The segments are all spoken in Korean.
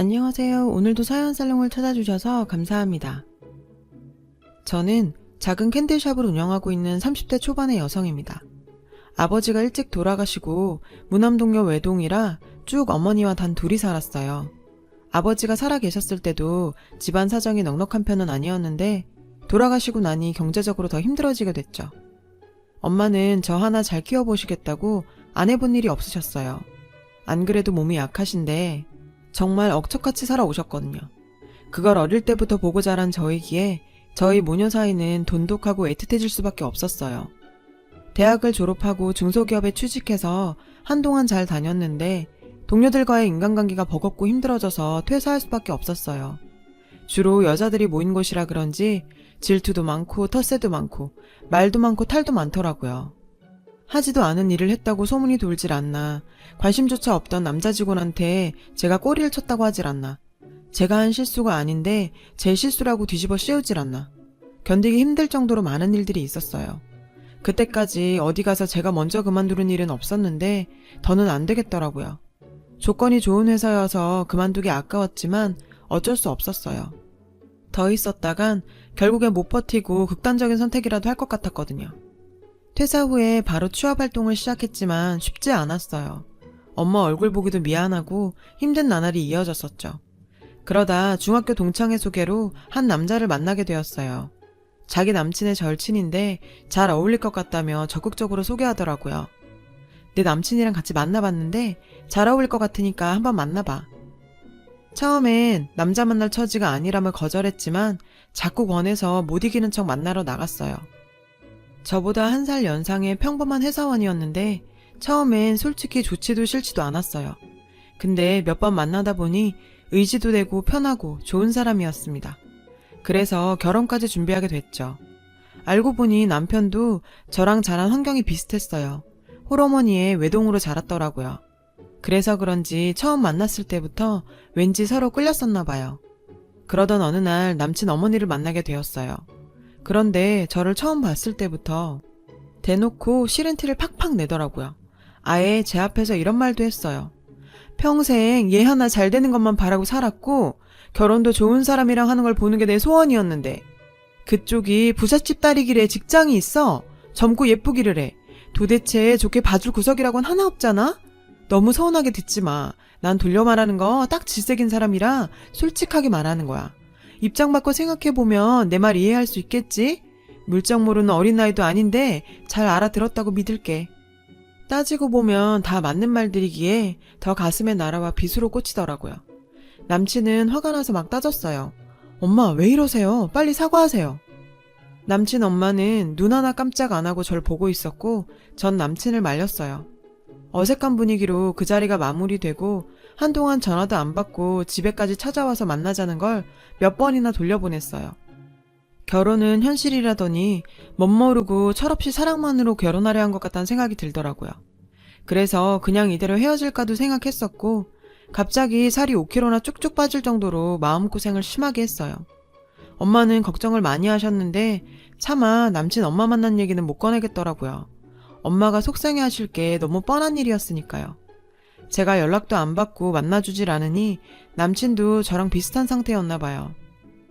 안녕하세요. 오늘도 사연 살롱을 찾아주셔서 감사합니다. 저는 작은 캔들샵을 운영하고 있는 30대 초반의 여성입니다. 아버지가 일찍 돌아가시고 무남동녀 외동이라 쭉 어머니와 단 둘이 살았어요. 아버지가 살아 계셨을 때도 집안 사정이 넉넉한 편은 아니었는데 돌아가시고 나니 경제적으로 더 힘들어지게 됐죠. 엄마는 저 하나 잘 키워보시겠다고 안 해본 일이 없으셨어요. 안 그래도 몸이 약하신데 정말 억척같이 살아오셨거든요. 그걸 어릴 때부터 보고 자란 저이기에 저희 모녀 사이는 돈독하고 애틋해질 수밖에 없었어요. 대학을 졸업하고 중소기업에 취직해서 한동안 잘 다녔는데 동료들과의 인간관계가 버겁고 힘들어져서 퇴사할 수밖에 없었어요. 주로 여자들이 모인 곳이라 그런지 질투도 많고 텃세도 많고 말도 많고 탈도 많더라고요. 하지도 않은 일을 했다고 소문이 돌질 않나, 관심조차 없던 남자 직원한테 제가 꼬리를 쳤다고 하질 않나, 제가 한 실수가 아닌데 제 실수라고 뒤집어 씌우질 않나, 견디기 힘들 정도로 많은 일들이 있었어요. 그때까지 어디 가서 제가 먼저 그만두는 일은 없었는데 더는 안 되겠더라고요. 조건이 좋은 회사여서 그만두기 아까웠지만 어쩔 수 없었어요. 더 있었다간 결국에 못 버티고 극단적인 선택이라도 할 것 같았거든요. 퇴사 후에 바로 취업 활동을 시작했지만 쉽지 않았어요. 엄마 얼굴 보기도 미안하고 힘든 나날이 이어졌었죠. 그러다 중학교 동창회 소개로 한 남자를 만나게 되었어요. 자기 남친의 절친인데 잘 어울릴 것 같다며 적극적으로 소개하더라고요. 내 남친이랑 같이 만나봤는데 잘 어울릴 것 같으니까 한번 만나봐. 처음엔 남자 만날 처지가 아니라며 거절했지만 자꾸 권해서 못 이기는 척 만나러 나갔어요. 저보다 1살 연상의 평범한 회사원이었는데 처음엔 솔직히 좋지도 싫지도 않았어요. 근데 몇 번 만나다 보니 의지도 되고 편하고 좋은 사람이었습니다. 그래서 결혼까지 준비하게 됐죠. 알고 보니 남편도 저랑 자란 환경이 비슷했어요. 홀어머니의 외동으로 자랐더라고요. 그래서 그런지 처음 만났을 때부터 왠지 서로 끌렸었나 봐요. 그러던 어느 날 남친 어머니를 만나게 되었어요. 그런데 저를 처음 봤을 때부터 대놓고 싫은 티를 팍팍 내더라고요. 아예 제 앞에서 이런 말도 했어요. 평생 얘 하나 잘 되는 것만 바라고 살았고 결혼도 좋은 사람이랑 하는 걸 보는 게 내 소원이었는데 그쪽이 부잣집 딸이길래 직장이 있어. 젊고 예쁘기를 해. 도대체 좋게 봐줄 구석이라곤 하나 없잖아? 너무 서운하게 듣지 마. 난 돌려 말하는 거 딱 질색인 사람이라 솔직하게 말하는 거야. 입장 바꿔 생각해보면 내 말 이해할 수 있겠지? 물정 모르는 어린아이도 아닌데 잘 알아들었다고 믿을게. 따지고 보면 다 맞는 말들이기에 더 가슴에 날아와 비수로 꽂히더라고요. 남친은 화가 나서 막 따졌어요. 엄마 왜 이러세요? 빨리 사과하세요. 남친 엄마는 눈 하나 깜짝 안 하고 절 보고 있었고 전 남친을 말렸어요. 어색한 분위기로 그 자리가 마무리되고 한동안 전화도 안 받고 집에까지 찾아와서 만나자는 걸 몇 번이나 돌려보냈어요. 결혼은 현실이라더니 멋모르고 철없이 사랑만으로 결혼하려 한 것 같다는 생각이 들더라고요. 그래서 그냥 이대로 헤어질까도 생각했었고 갑자기 살이 5kg나 쭉쭉 빠질 정도로 마음고생을 심하게 했어요. 엄마는 걱정을 많이 하셨는데 차마 남친 엄마 만난 얘기는 못 꺼내겠더라고요. 엄마가 속상해 하실 게 너무 뻔한 일이었으니까요. 제가 연락도 안 받고 만나주질 않으니 남친도 저랑 비슷한 상태였나 봐요.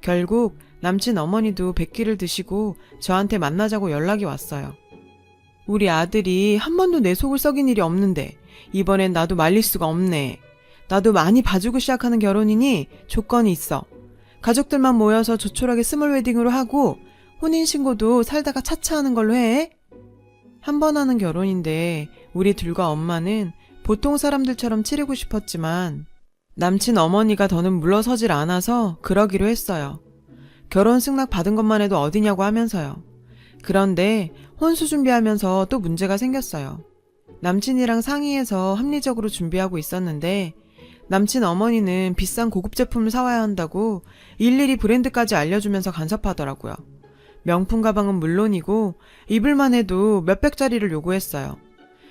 결국 남친 어머니도 백기를 드시고 저한테 만나자고 연락이 왔어요. 우리 아들이 한 번도 내 속을 썩인 일이 없는데 이번엔 나도 말릴 수가 없네. 나도 많이 봐주고 시작하는 결혼이니 조건이 있어. 가족들만 모여서 조촐하게 스몰 웨딩으로 하고 혼인신고도 살다가 차차 하는 걸로 해. 한 번 하는 결혼인데 우리 둘과 엄마는 보통 사람들처럼 치르고 싶었지만 남친 어머니가 더는 물러서질 않아서 그러기로 했어요. 결혼 승낙 받은 것만 해도 어디냐고 하면서요. 그런데 혼수 준비하면서 또 문제가 생겼어요. 남친이랑 상의해서 합리적으로 준비하고 있었는데 남친 어머니는 비싼 고급 제품을 사와야 한다고 일일이 브랜드까지 알려주면서 간섭하더라고요. 명품 가방은 물론이고 입을만 해도 몇백짜리를 요구했어요.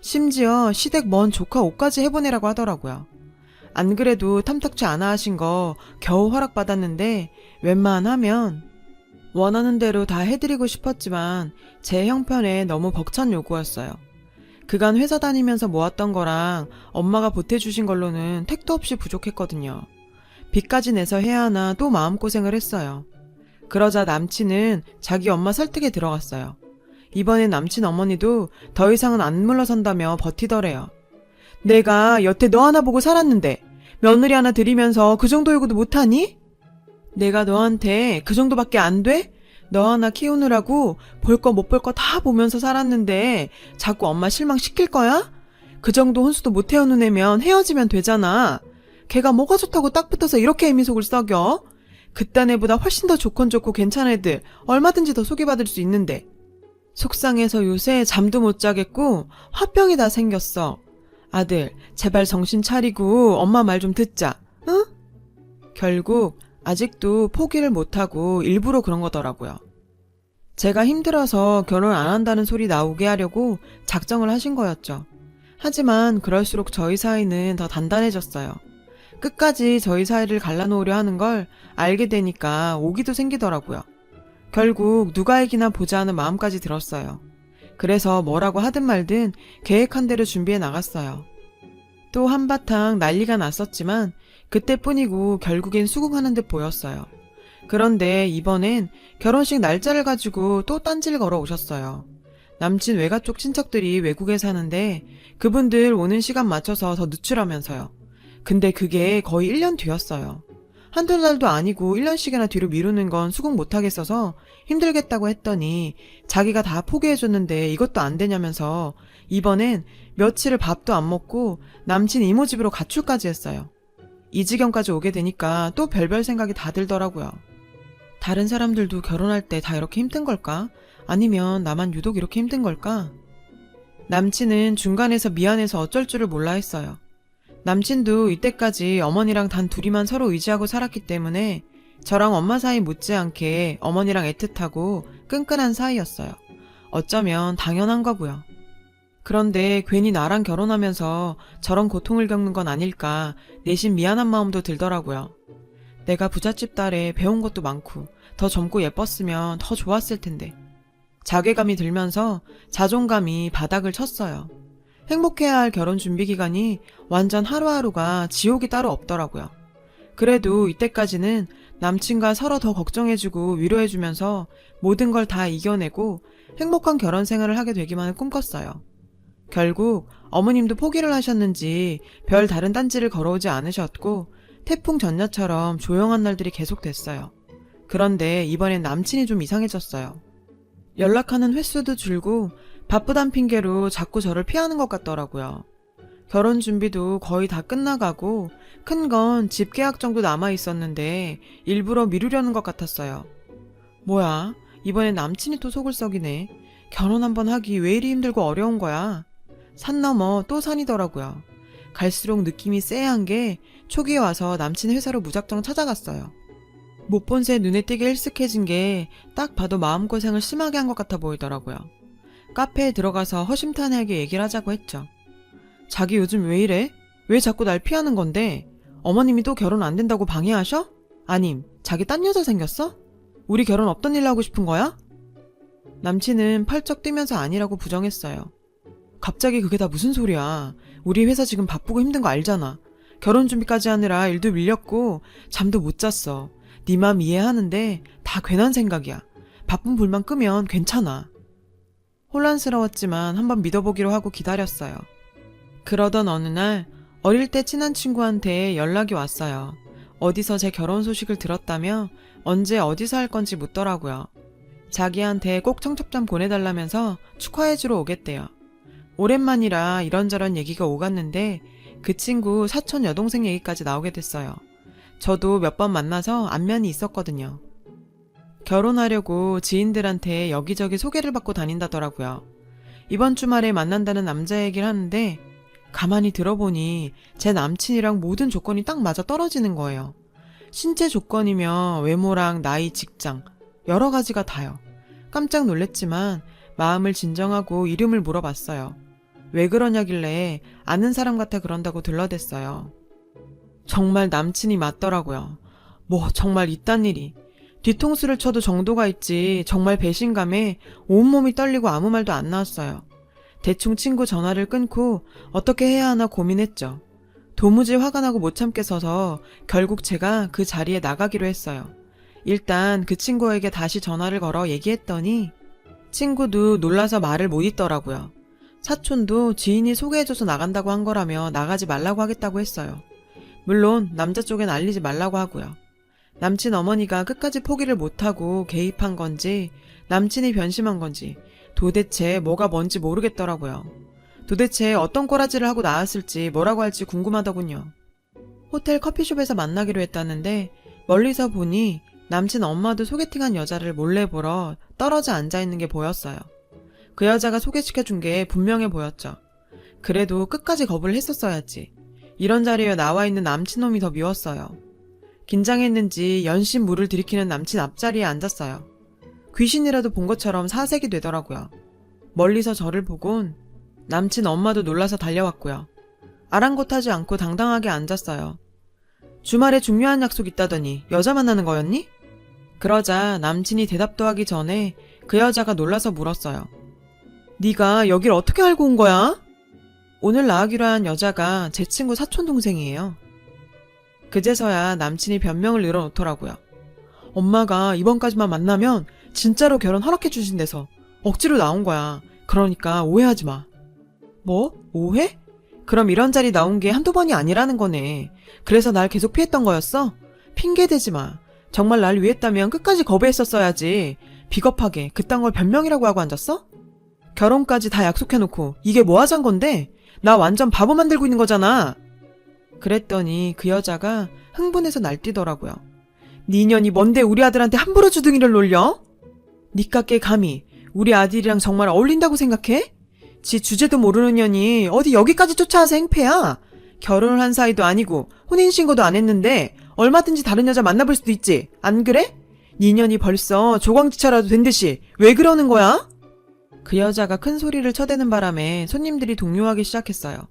심지어 시댁 먼 조카 옷까지 해보내라고 하더라고요. 안 그래도 탐탁치 않아 하신 거 겨우 허락받았는데 웬만하면 원하는 대로 다 해드리고 싶었지만 제 형편에 너무 벅찬 요구였어요. 그간 회사 다니면서 모았던 거랑 엄마가 보태주신 걸로는 택도 없이 부족했거든요. 빚까지 내서 해야 하나 또 마음고생을 했어요. 그러자 남친은 자기 엄마 설득에 들어갔어요. 이번엔 남친 어머니도 더 이상은 안 물러선다며 버티더래요. 내가 여태 너 하나 보고 살았는데 며느리 하나 들이면서 그 정도 요구도 못하니? 내가 너한테 그 정도밖에 안 돼? 너 하나 키우느라고 볼 거 못 볼 거 다 보면서 살았는데 자꾸 엄마 실망시킬 거야? 그 정도 혼수도 못 해오는 애면 헤어지면 되잖아. 걔가 뭐가 좋다고 딱 붙어서 이렇게 애미속을 썩여? 그딴 애보다 훨씬 더 좋고 괜찮은 애들 얼마든지 더 소개받을 수 있는데. 속상해서 요새 잠도 못 자겠고 화병이 다 생겼어. 아들, 제발 정신 차리고 엄마 말 좀 듣자. 응? 결국 아직도 포기를 못하고 일부러 그런 거더라고요. 제가 힘들어서 결혼 안 한다는 소리 나오게 하려고 작정을 하신 거였죠. 하지만 그럴수록 저희 사이는 더 단단해졌어요. 끝까지 저희 사이를 갈라놓으려 하는 걸 알게 되니까 오기도 생기더라고요. 결국 누가 이기나 보자 하는 마음까지 들었어요. 그래서 뭐라고 하든 말든 계획한 대로 준비해 나갔어요. 또 한바탕 난리가 났었지만 그때뿐이고 결국엔 수긍하는 듯 보였어요. 그런데 이번엔 결혼식 날짜를 가지고 또 딴지를 걸어 오셨어요. 남친 외가 쪽 친척들이 외국에 사는데 그분들 오는 시간 맞춰서 더 늦추라면서요. 근데 그게 거의 1년 뒤였어요. 한두 달도 아니고 1년씩이나 뒤로 미루는 건 수긍 못하겠어서 힘들겠다고 했더니 자기가 다 포기해줬는데 이것도 안 되냐면서 이번엔 며칠을 밥도 안 먹고 남친 이모 집으로 가출까지 했어요. 이 지경까지 오게 되니까 또 별별 생각이 다 들더라고요. 다른 사람들도 결혼할 때 다 이렇게 힘든 걸까? 아니면 나만 유독 이렇게 힘든 걸까? 남친은 중간에서 미안해서 어쩔 줄을 몰라 했어요. 남친도 이때까지 어머니랑 단 둘이만 서로 의지하고 살았기 때문에 저랑 엄마 사이 못지않게 어머니랑 애틋하고 끈끈한 사이였어요. 어쩌면 당연한 거고요. 그런데 괜히 나랑 결혼하면서 저런 고통을 겪는 건 아닐까 내심 미안한 마음도 들더라고요. 내가 부잣집 딸에 배운 것도 많고 더 젊고 예뻤으면 더 좋았을 텐데. 자괴감이 들면서 자존감이 바닥을 쳤어요. 행복해야 할 결혼 준비 기간이 완전 하루하루가 지옥이 따로 없더라고요. 그래도 이때까지는 남친과 서로 더 걱정해주고 위로해주면서 모든 걸 다 이겨내고 행복한 결혼 생활을 하게 되기만을 꿈꿨어요. 결국 어머님도 포기를 하셨는지 별 다른 딴지를 걸어오지 않으셨고 태풍 전야처럼 조용한 날들이 계속됐어요. 그런데 이번엔 남친이 좀 이상해졌어요. 연락하는 횟수도 줄고 바쁘단 핑계로 자꾸 저를 피하는 것 같더라고요. 결혼 준비도 거의 다 끝나가고 큰 건 집 계약 정도 남아 있었는데 일부러 미루려는 것 같았어요. 뭐야, 이번엔 남친이 또 속을 썩이네. 결혼 한번 하기 왜 이리 힘들고 어려운 거야. 산 넘어 또 산이더라고요. 갈수록 느낌이 쎄한 게 초기에 와서 남친 회사로 무작정 찾아갔어요. 못 본 새 눈에 띄게 일쓱해진 게 딱 봐도 마음고생을 심하게 한 것 같아 보이더라고요. 카페에 들어가서 허심탄회하게 얘기를 하자고 했죠. 자기 요즘 왜 이래? 왜 자꾸 날 피하는 건데? 어머님이 또 결혼 안 된다고 방해하셔? 아님, 자기 딴 여자 생겼어? 우리 결혼 없던 일로 하고 싶은 거야? 남친은 펄쩍 뛰면서 아니라고 부정했어요. 갑자기 그게 다 무슨 소리야. 우리 회사 지금 바쁘고 힘든 거 알잖아. 결혼 준비까지 하느라 일도 밀렸고 잠도 못 잤어. 네 맘 이해하는데 다 괜한 생각이야. 바쁜 불만 끄면 괜찮아. 혼란스러웠지만 한번 믿어보기로 하고 기다렸어요. 그러던 어느 날 어릴 때 친한 친구한테 연락이 왔어요. 어디서 제 결혼 소식을 들었다며 언제 어디서 할 건지 묻더라고요. 자기한테 꼭 청첩장 보내달라면서 축하해주러 오겠대요. 오랜만이라 이런저런 얘기가 오갔는데 그 친구 사촌 여동생 얘기까지 나오게 됐어요. 저도 몇 번 만나서 안면이 있었거든요. 결혼하려고 지인들한테 여기저기 소개를 받고 다닌다더라고요. 이번 주말에 만난다는 남자 얘기를 하는데 가만히 들어보니 제 남친이랑 모든 조건이 딱 맞아 떨어지는 거예요. 신체 조건이며 외모랑 나이, 직장 여러 가지가 다요. 깜짝 놀랬지만 마음을 진정하고 이름을 물어봤어요. 왜 그러냐길래 아는 사람 같아 그런다고 들러댔어요. 정말 남친이 맞더라고요. 뭐 정말 이딴 일이. 뒤통수를 쳐도 정도가 있지 정말 배신감에 온몸이 떨리고 아무 말도 안 나왔어요. 대충 친구 전화를 끊고 어떻게 해야 하나 고민했죠. 도무지 화가 나고 못 참겠어서 결국 제가 그 자리에 나가기로 했어요. 일단 그 친구에게 다시 전화를 걸어 얘기했더니 친구도 놀라서 말을 못 잇더라고요. 사촌도 지인이 소개해줘서 나간다고 한 거라며 나가지 말라고 하겠다고 했어요. 물론 남자 쪽엔 알리지 말라고 하고요. 남친 어머니가 끝까지 포기를 못하고 개입한 건지 남친이 변심한 건지 도대체 뭐가 뭔지 모르겠더라고요. 도대체 어떤 꼬라지를 하고 나왔을지 뭐라고 할지 궁금하더군요. 호텔 커피숍에서 만나기로 했다는데 멀리서 보니 남친 엄마도 소개팅한 여자를 몰래 보러 떨어져 앉아있는 게 보였어요. 그 여자가 소개시켜준 게 분명해 보였죠. 그래도 끝까지 거부를 했었어야지. 이런 자리에 나와 있는 남친놈이 더 미웠어요. 긴장했는지 연신 물을 들이키는 남친 앞자리에 앉았어요. 귀신이라도 본 것처럼 사색이 되더라고요. 멀리서 저를 보곤 남친 엄마도 놀라서 달려왔고요. 아랑곳하지 않고 당당하게 앉았어요. 주말에 중요한 약속 있다더니 여자 만나는 거였니? 그러자 남친이 대답도 하기 전에 그 여자가 놀라서 물었어요. 네가 여길 어떻게 알고 온 거야? 오늘 나가기로 한 여자가 제 친구 사촌동생이에요. 그제서야 남친이 변명을 늘어놓더라고요. 엄마가 이번까지만 만나면 진짜로 결혼 허락해 주신대서 억지로 나온 거야. 그러니까 오해하지 마. 뭐? 오해? 그럼 이런 자리 나온 게 한두 번이 아니라는 거네. 그래서 날 계속 피했던 거였어? 핑계대지 마. 정말 날 위했다면 끝까지 거부했었어야지. 비겁하게 그딴 걸 변명이라고 하고 앉았어? 결혼까지 다 약속해놓고 이게 뭐 하자는 건데? 나 완전 바보 만들고 있는 거잖아. 그랬더니 그 여자가 흥분해서 날뛰더라고요. 네 년이 뭔데 우리 아들한테 함부로 주둥이를 놀려? 니깎게 감히 우리 아들이랑 정말 어울린다고 생각해? 지 주제도 모르는 년이 어디 여기까지 쫓아와서 행패야? 결혼을 한 사이도 아니고 혼인신고도 안 했는데 얼마든지 다른 여자 만나볼 수도 있지. 안 그래? 네 년이 벌써 조광지처라도 된 듯이 왜 그러는 거야? 그 여자가 큰 소리를 쳐대는 바람에 손님들이 동요하기 시작했어요.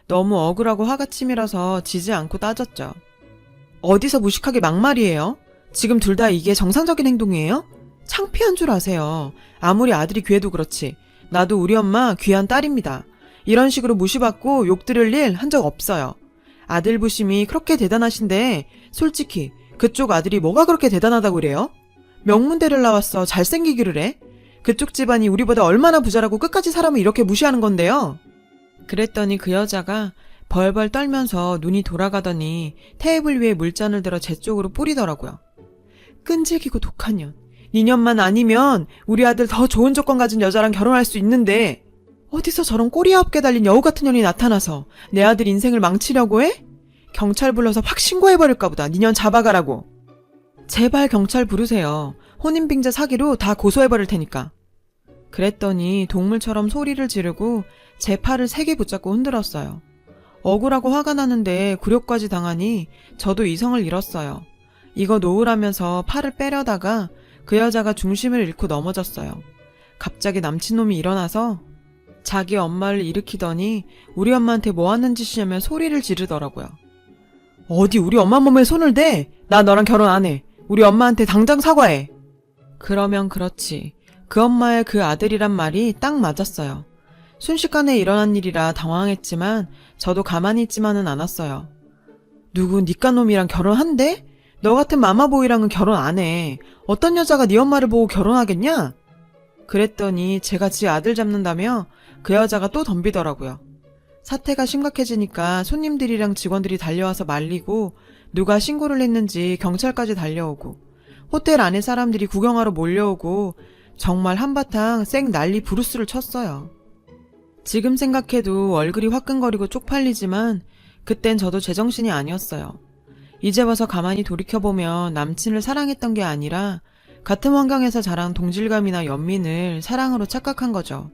너무 억울하고 화가 치밀어서 지지 않고 따졌죠. 어디서 무식하게 막말이에요? 지금 둘 다 이게 정상적인 행동이에요? 창피한 줄 아세요. 아무리 아들이 귀해도 그렇지. 나도 우리 엄마 귀한 딸입니다. 이런 식으로 무시받고 욕 들을 일 한 적 없어요. 아들 부심이 그렇게 대단하신데 솔직히 그쪽 아들이 뭐가 그렇게 대단하다고 그래요? 명문대를 나왔어 잘생기기를 해? 그쪽 집안이 우리보다 얼마나 부자라고 끝까지 사람을 이렇게 무시하는 건데요? 그랬더니 그 여자가 벌벌 떨면서 눈이 돌아가더니 테이블 위에 물잔을 들어 제 쪽으로 뿌리더라고요. 끈질기고 독한 년. 2년만 아니면 우리 아들 더 좋은 조건 가진 여자랑 결혼할 수 있는데 어디서 저런 꼬리에 없게 달린 여우 같은 년이 나타나서 내 아들 인생을 망치려고 해? 경찰 불러서 확 신고해버릴까 보다. 니 년 잡아가라고. 제발 경찰 부르세요. 혼인빙자 사기로 다 고소해버릴 테니까. 그랬더니 동물처럼 소리를 지르고 제 팔을 세게 붙잡고 흔들었어요. 억울하고 화가 나는데 굴욕까지 당하니 저도 이성을 잃었어요. 이거 놓으라면서 팔을 빼려다가 그 여자가 중심을 잃고 넘어졌어요. 갑자기 남친놈이 일어나서 자기 엄마를 일으키더니 우리 엄마한테 뭐 하는 짓이냐며 소리를 지르더라고요. 어디 우리 엄마 몸에 손을 대? 나 너랑 결혼 안 해. 우리 엄마한테 당장 사과해. 그러면 그렇지. 그 엄마의 그 아들이란 말이 딱 맞았어요. 순식간에 일어난 일이라 당황했지만 저도 가만히 있지만은 않았어요. 누구 니까 놈이랑 결혼한대? 너 같은 마마보이랑은 결혼 안 해. 어떤 여자가 네 엄마를 보고 결혼하겠냐? 그랬더니 제가 지 아들 잡는다며 그 여자가 또 덤비더라고요. 사태가 심각해지니까 손님들이랑 직원들이 달려와서 말리고 누가 신고를 했는지 경찰까지 달려오고 호텔 안에 사람들이 구경하러 몰려오고 정말 한바탕 쌩 난리 부르스를 쳤어요. 지금 생각해도 얼굴이 화끈거리고 쪽팔리지만 그땐 저도 제정신이 아니었어요. 이제 와서 가만히 돌이켜보면 남친을 사랑했던 게 아니라 같은 환경에서 자란 동질감이나 연민을 사랑으로 착각한 거죠.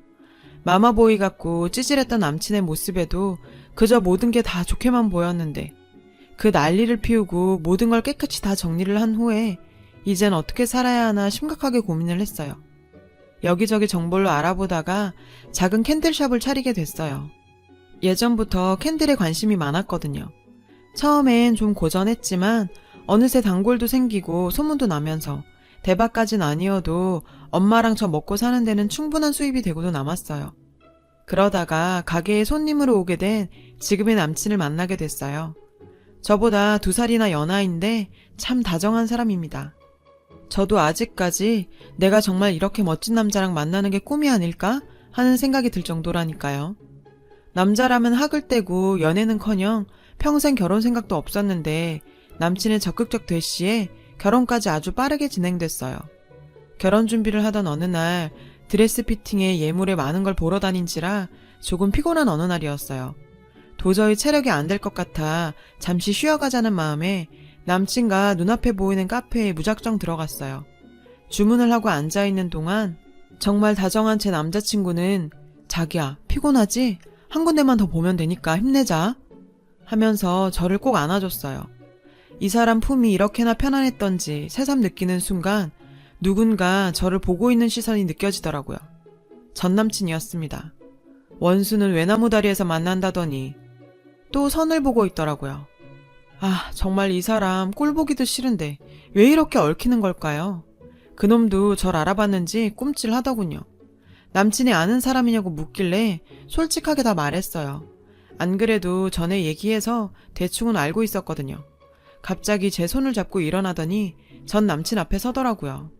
마마보이 같고 찌질했던 남친의 모습에도 그저 모든 게 다 좋게만 보였는데 그 난리를 피우고 모든 걸 깨끗이 다 정리를 한 후에 이젠 어떻게 살아야 하나 심각하게 고민을 했어요. 여기저기 정보를 알아보다가 작은 캔들샵을 차리게 됐어요. 예전부터 캔들에 관심이 많았거든요. 처음엔 좀 고전했지만 어느새 단골도 생기고 소문도 나면서 대박까진 아니어도 엄마랑 저 먹고 사는 데는 충분한 수입이 되고도 남았어요. 그러다가 가게에 손님으로 오게 된 지금의 남친을 만나게 됐어요. 저보다 2살이나 연하인데 참 다정한 사람입니다. 저도 아직까지 내가 정말 이렇게 멋진 남자랑 만나는 게 꿈이 아닐까 하는 생각이 들 정도라니까요. 남자라면 학을 떼고 연애는커녕 평생 결혼 생각도 없었는데 남친의 적극적 대시에 결혼까지 아주 빠르게 진행됐어요. 결혼 준비를 하던 어느 날 드레스 피팅에 예물에 많은 걸 보러 다닌지라 조금 피곤한 어느 날이었어요. 도저히 체력이 안 될 것 같아 잠시 쉬어가자는 마음에 남친과 눈앞에 보이는 카페에 무작정 들어갔어요. 주문을 하고 앉아있는 동안 정말 다정한 제 남자친구는 자기야, 피곤하지? 한 군데만 더 보면 되니까 힘내자 하면서 저를 꼭 안아줬어요. 이 사람 품이 이렇게나 편안했던지 새삼 느끼는 순간 누군가 저를 보고 있는 시선이 느껴지더라고요. 전 남친이었습니다. 원수는 외나무 다리에서 만난다더니 또 선을 보고 있더라고요. 아, 정말 이 사람 꼴 보기도 싫은데 왜 이렇게 얽히는 걸까요? 그놈도 절 알아봤는지 꼼찔하더군요. 남친이 아는 사람이냐고 묻길래 솔직하게 다 말했어요. 안 그래도 전에 얘기해서 대충은 알고 있었거든요. 갑자기 제 손을 잡고 일어나더니 전 남친 앞에 서더라고요.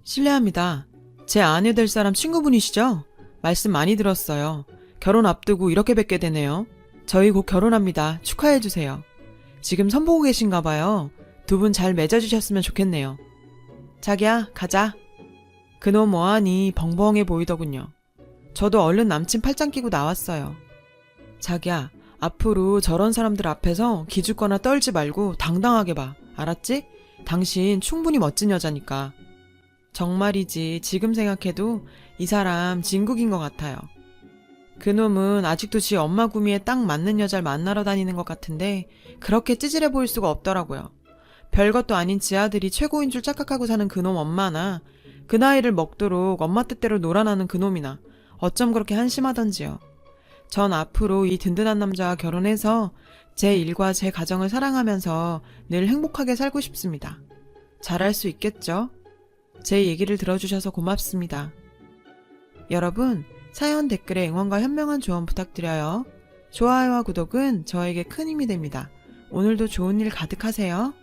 실례합니다. 제 아내 될 사람 친구분이시죠? 말씀 많이 들었어요. 결혼 앞두고 이렇게 뵙게 되네요. 저희 곧 결혼합니다. 축하해주세요. 지금 선보고 계신가 봐요. 두 분 잘 맺어주셨으면 좋겠네요. 자기야, 가자. 그놈 뭐하니 벙벙해 보이더군요. 저도 얼른 남친 팔짱 끼고 나왔어요. 자기야, 앞으로 저런 사람들 앞에서 기죽거나 떨지 말고 당당하게 봐. 알았지? 당신 충분히 멋진 여자니까. 정말이지 지금 생각해도 이 사람 진국인 것 같아요. 그놈은 아직도 지 엄마 구미에 딱 맞는 여자를 만나러 다니는 것 같은데 그렇게 찌질해 보일 수가 없더라고요. 별것도 아닌 지 아들이 최고인 줄 착각하고 사는 그놈 엄마나 그 나이를 먹도록 엄마 뜻대로 놀아나는 그놈이나 어쩜 그렇게 한심하던지요. 전 앞으로 이 든든한 남자와 결혼해서 제 일과 제 가정을 사랑하면서 늘 행복하게 살고 싶습니다. 잘할 수 있겠죠? 제 얘기를 들어주셔서 고맙습니다. 여러분, 사연 댓글에 응원과 현명한 조언 부탁드려요. 좋아요와 구독은 저에게 큰 힘이 됩니다. 오늘도 좋은 일 가득하세요.